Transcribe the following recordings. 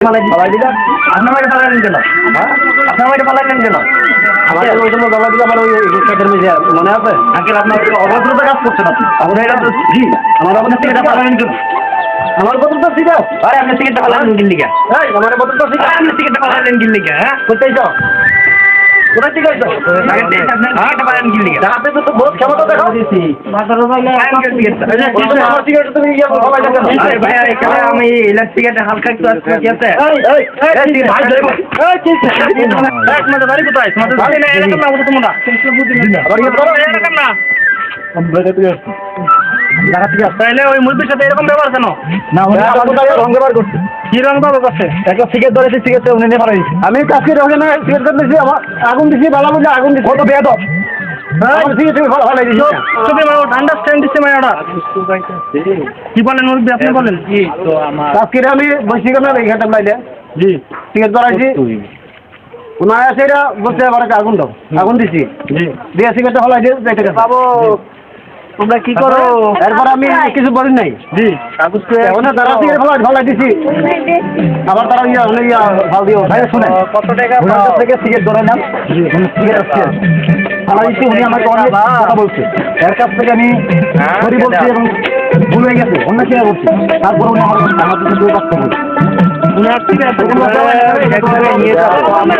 ফালাই দিলাম আপনার বাড়ি ফালাইলেন কেন? হ্যাঁ আপনার বাড়ি ফালাইলেন কেন? আমাদের ওই জন্য গলা দিলে আমার ওই রূপসাদের মেয়ে মনে আছে আঙ্কেল আপনার অভদ্রতা কাজ করছেন আপনি আমাদের এটা জি আমার আপনার টিকিটটা ফালাইলেন কেন? আমার বোতলটা ঠিক আছে আরে আপনি টিকিটটা ফালাইলেন গিল্লিকা আমার বোতলটা ঠিক আছে আপনি টিকিটটা ফালাইলেন গিল্লিকা হ্যাঁ কোথায় যাও কোথায় ঠিক আছে টিকিটটা ফালাইলেন গিল্লিকা আপনি তো বহুত ক্ষমতা দেখাও দিছি মাথার ভাইলে আঙ্কেল টিকিটটা আমার টিকিটটা তুমি ইয়া ফালাই দেন আরে ভাই এখানে আমি ইলেকট্রিকের হালকা একটু আসছে কি আছে এই এই ভাই ধরে এই কি এক মিনিট দাঁড়ি কোথায় তোমাদের ভাই না এরকম না ওটা তোমরা আবার ইয়ে করো এরকম না আমরা তো তাইলে ওই মুরগির সাথে এরকম ব্যবহার কেন না রং ব্যবহার করছে কি রং ব্যবহার করছে একটা সিগারেট ধরেছে সিগারেট উনি নিয়ে ফালাই দিচ্ছে আমি কাছে রঙে না সিগারেট দিয়েছি আমার আগুন দিছি বালা বলে আগুন দিছি কত বেয়াদব কি বলেন মুরগি আপনি বলেন জি তো আমার আজকে আমি বসি কেন এইখানটা লাইলে জি সিগারেট ধরাইছি ওনার আছে এটা বলতে আবার আগুন দাও আগুন দিছি জি দিয়ে সিগারেটটা ফালাই দিয়ে যাইতে গেছে বাবু তোমরা কি করো এরপর আমি কিছু বলি নাই জি কাগজ ওনা তারা সিগারেট ফালাই দিছি আবার তারা ইয়া ফাল দিও ভাই শুনে কত টাকা 50 থেকে সিগারেট ধরে নাম জি সিগারেট আছে ফালাই দিছি উনি আমাকে অনেক কথা বলছে এর কাছ থেকে আমি সরি বলছি এবং ভুল হয়ে গেছে অন্য কি বলছি তারপর উনি আমার কাছে দুই কথা বলছে উনি আসছে একবারে নিয়ে যাও আমি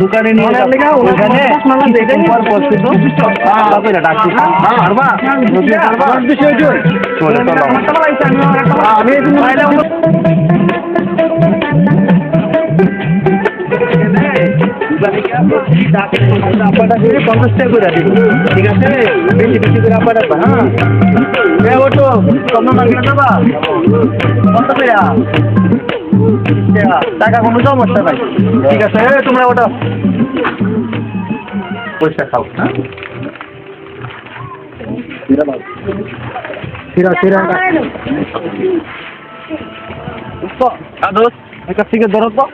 দোকানে নিয়ে ঠিক আছে বেশি বেশি করে আপনারা হ্যাঁ ওটো আপনার মাগনা দেবা কত টাকা কোনো সমস্যা নাই ঠিক আছে তোমরা ওটা পয়সা খাও হ্যাঁ সিরা দোস্ত একটা সিগারেট ধরো তো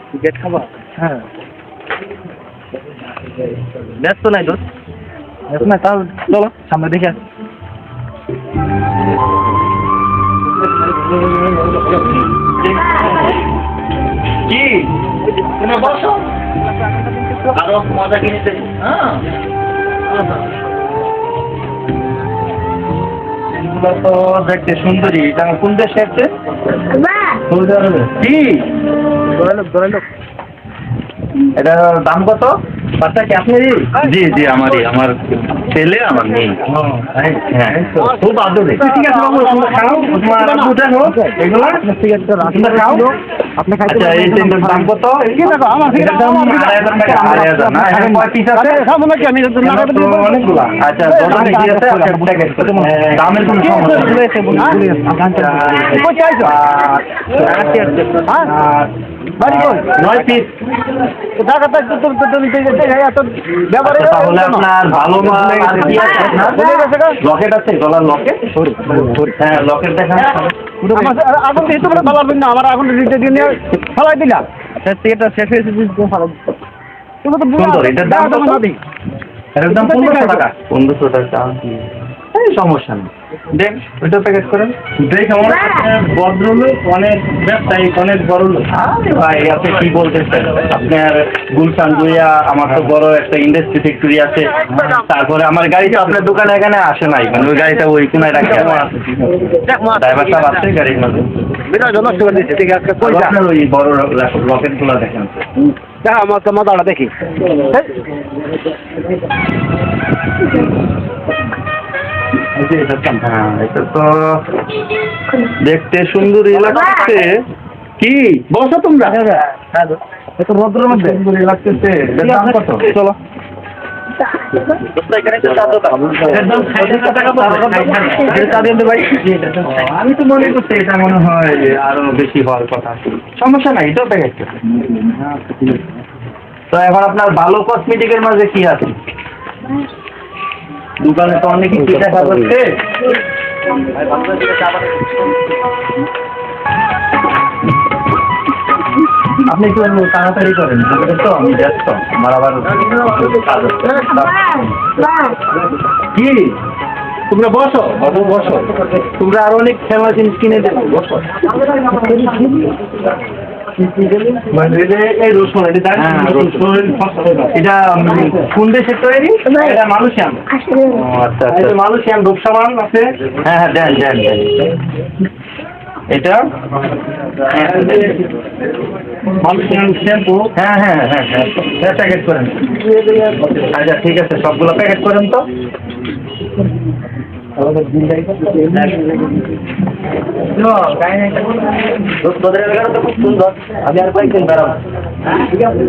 সিগারেট খাবা হ্যাঁ ব্যস্ত নাই দোস্ত ব্যস্ত নাই তাহলে চলো সামনে দেখে আসি কি তুমি বসো আরো মজা কিনেছে হ্যাঁ তো দেখতে সুন্দরী কোন দেশে আছে কি এটার দাম কত বাচ্চা কি আপনারই জি জি আমারই আমার ছেলে আমার মেয়ে হ্যাঁ খুব আদরে ঠিক আছে বাবু খাও তোমার উঠান হোক এগুলো খাও আপনি খাইতে এই তিনটার দাম কত কি দেখো আমার সিগারেট দাম 2500 না এখন কয় পিস আছে খাবো নাকি আমি অনেকগুলো আচ্ছা দোকান কি আছে আপনি প্যাকেট করে দামের কোনো সমস্যা নেই কই চাইছো হ্যাঁ বাড়ি কই 9 পিস টাকাটা তো নিতে যেতে এত ব্যাপারে তাহলে আপনার ভালো মাল কি আছে আপনার লকেট আছে গলার লকেট হ্যাঁ লকেট দেখান আগুন দিতে তোমরা পারবেন না আমার আগুন দিতে দিয়ে ফালাই দিলা এটা শেষ হয়েছে ফালাই তুমি তো সুন্দর এটার দাম কত এটার দাম 1500 টাকা 1500 টাকা এই সমস্যা নেই দেন ওইটা প্যাকেট করেন দেখে আমার ভদ্রলোক অনেক ব্যবসায়িক অনেক বড় লোক আরে ভাই আপনি কি বলতেছেন আপনার গুলশান গুইয়া আমার তো বড় একটা ইন্ডাস্ট্রি ফ্যাক্টরি আছে তারপরে আমার গাড়িটা আপনার দোকানে এখানে আসে নাই মানে ওই গাড়িটা ওই কোনায় রাখি ড্রাইভার সাহেব আসছে গাড়ির মধ্যে বিনা নষ্ট করে দিচ্ছে ঠিক আছে আপনার ওই বড় রকেটগুলো দেখেন আমার তো মাদাটা দেখি হ্যাঁ এটা তো দেখতে সুন্দরী লাগছে কি বসো তোমরা এত ভদ্রের মধ্যে সুন্দরী লাগতেছে দাম কত চলো আমি তো মনে করছি এটা মনে হয় আরো বেশি হওয়ার কথা সমস্যা নাই এটাও প্যাকেট তো এখন আপনার ভালো কসমেটিকের মাঝে কি আছে দোকানে তো অনেক কিছু দেখা যাচ্ছে আপনি একটু তাড়াতাড়ি করেন, বুঝলেন তো আমি ব্যস্ত, আমার আবার কাজ আছে। কি তোমরা বসো, বাবু বসো, তোমরা আরো অনেক খেলনা জিনিস কিনে দেবো, বসো। এই রসুন, এটা কোন দেশের তৈরি? এটা মালয়েশিয়ান। আচ্ছা আচ্ছা, মালয়েশিয়ান রূপসামান আছে। হ্যাঁ হ্যাঁ, দেন দেন দেন। এটা মালয়েশিয়ান শ্যাম্পু। হ্যাঁ হ্যাঁ হ্যাঁ হ্যাঁ, প্যাকেট করেন। আচ্ছা ঠিক আছে, সবগুলো প্যাকেট করেন তো। তোদের এলাকাটা তো খুব সুন্দর, আমি আর কয়েকদিন বেড়াবো। ঠিক আছে,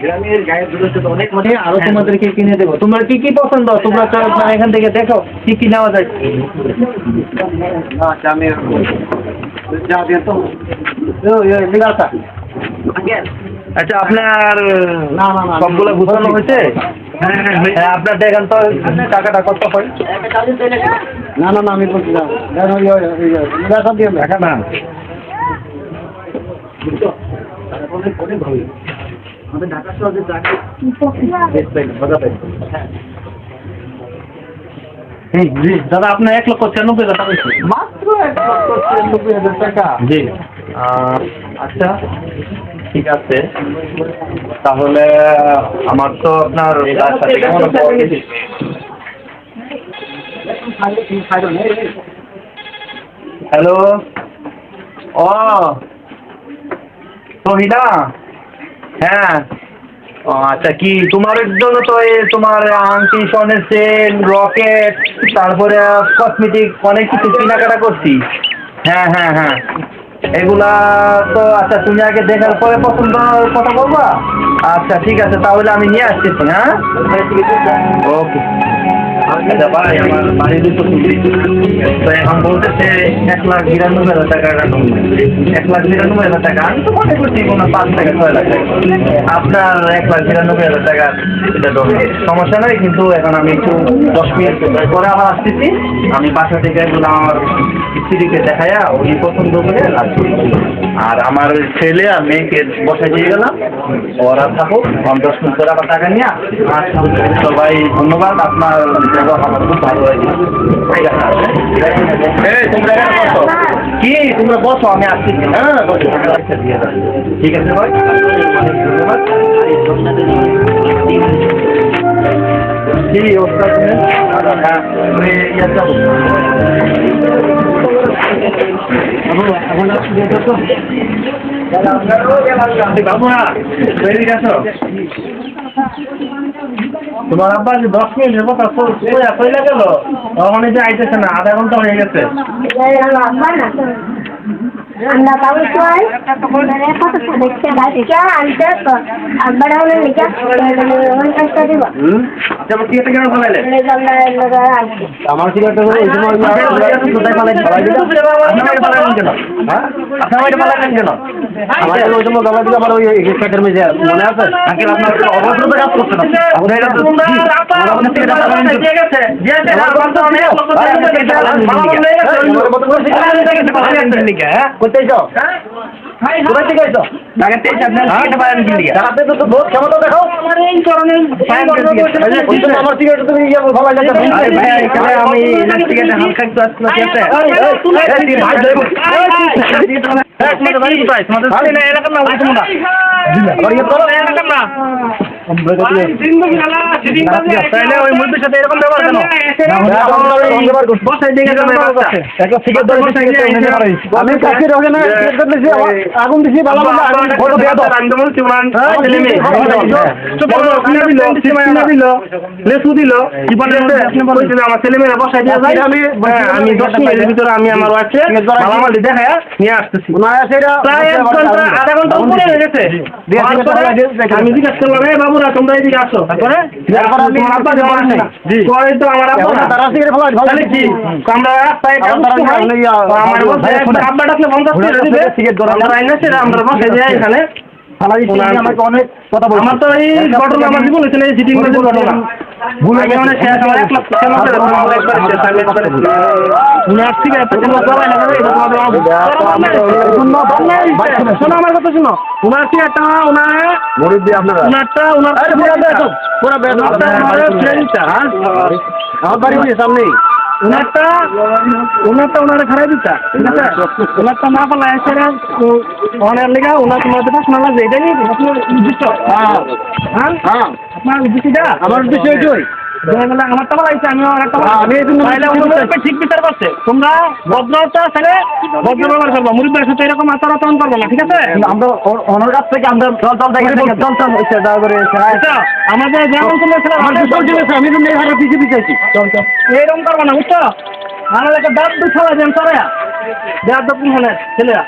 গ্রামের গায়ের দুধের সাথে অনেক মানে আরো তোমাদেরকে কিনে দেবো। তোমার কি কি পছন্দ? তোমরা এখান থেকে দেখো কি কি নেওয়া যায়। আচ্ছা, আপনার সবগুলো গুছানো হয়েছে? হ্যাঁ, আপনার দেখেন তো টাকাটা কত হয়। না না না, আমি বলছি না, টাকা না। আমাদের ঢাকা শহরে দাদা, আপনার 1,96,000 টাকা মাত্র 1,96,000 টাকা? জি। আচ্ছা ঠিক আছে, তাহলে আমার তো আপনার হ্যালো, ও সোহিনা, হ্যাঁ ও আচ্ছা, কি তোমার জন্য তো তোমার আংটি, স্বর্ণের চেন, রকেট, তারপরে কসমেটিক অনেক কিছু কেনাকাটা করছি। হ্যাঁ হ্যাঁ হ্যাঁ, এগুলা তো আচ্ছা, তুমি আগে দেখার পরে পছন্দ কথা বলবা। আচ্ছা ঠিক আছে, তাহলে আমি নিয়ে আসতেছি। হ্যাঁ ওকে। আচ্ছা ভাই, আমার বাড়ি দুটো তো এখন বলতেছে 1,92,000 টাকা, 1,92,000 টাকা। আমি তো মনে করছি কোনো 5 থেকে 6 লাখ টাকা। আপনার 1,92,000 টাকা এটা সমস্যা নয়, কিন্তু এখন আমি একটু 10 মিনিট পরে আবার আসতেছি। আমি বাসা থেকে এগুলো আমার স্ত্রীকে দেখাইয়া উনি পছন্দ করে আসছি। আর আমার ছেলে আর মেয়েকে বসায় দিয়ে গেলাম, ওরা থাকুক, 10 মিনিট পরে আবার টাকা নিয়ে সবাই। ধন্যবাদ, আপনার আমার খুব ভালো হয়েছে। ঠিক আছে, তোমরা বসো। কি তোমরা বসো, আমি আসতেছি। হ্যাঁ ঠিক আছে ভাই, ধন্যবাদ। কি অবস্থা? তুমি ইয়ে যাবো তোমার আব্বা 10 মিনিটের কথা চলে গেল, তখন এই যে আইতেছে না, আধা ঘন্টা হয়ে গেছে। আমার সিগারেট আমার ওই পেটের মেঝে মনে আছে? আপনার অভদ্রতা কাজ করছে না। আগুন দিছি লেসু দিল, আমার ছেলে মেয়েরা বসাই দিয়ে যাই। আমি 10 মিনিটের ভিতরে আমি আমার ওয়াইফকে মালামালি দেখায় নিয়ে আসতেছি। প্রায় 1 ঘন্টা, আধা ঘন্টা উপরে হয়ে গেছে। আমি জিজ্ঞাসা করলাম, বাবুরা তোমরা এদিকে আসো। তারপরে তোমার আব্বা যে বলেন না, পরে তো আমার আব্বা আমরা রাস্তায় আমার আব্বা ডাকলে 50 টাকা দিবে, আমরা আইনাছে আমরা বসে যাই এখানে। আমাকে অনেক কথা বলছে। আমার তো এই ঘটনা আমার জীবনে ছিল, এই সিটিং ঘটনা। আগে মানে শেষ আমার 1 লক্ষ উনার থেকে এত কোনো দবাই লাগাবে এটা তোমাদের শোনো আমার কথা শোনো উনার থেকে একটা উনার মুরব্বি আপনারা উনারটা পুরা বেদ আমার বাড়ি সামনে উনারটা উনারে খারাপ দিতা ঠিক আছে উনারটা না পালা এসে অনেক লেগা উনার তোমার কথা শোনা লাগবে এটাই আপনার উদ্দেশ্য হ্যাঁ হ্যাঁ আপনার উদ্দেশ্যটা আমার উদ্দেশ্য এটাই আমার টাকা লাগছে আমি ঠিক বিচার করছে তোমরা ভদ্রতা ছেড়ে ভদ্র ব্যবহার করবো মুরব্বীর সাথে এরকম আচরণ করবো না ঠিক আছে আমরা ওনার কাছ থেকে আমরা আমাদের গ্রাম অঞ্চলের ছেলে আমি কিন্তু এখানে পিছিয়ে পিছিয়েছি এইরকম করবো না বুঝছো আমার একটা দাঁত দুধ খাওয়া দেন তারা দেড় দপ মানে ছেলেরা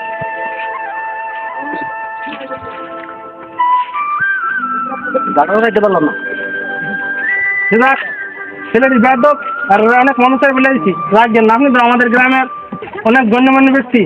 দাঁড়াও খাইতে পারলাম না ছেলেটি বেদক আর অনেক মানুষের বলে দিচ্ছি রাখবেন না আপনি তো আমাদের গ্রামের অনেক গণ্যমান্য ব্যক্তি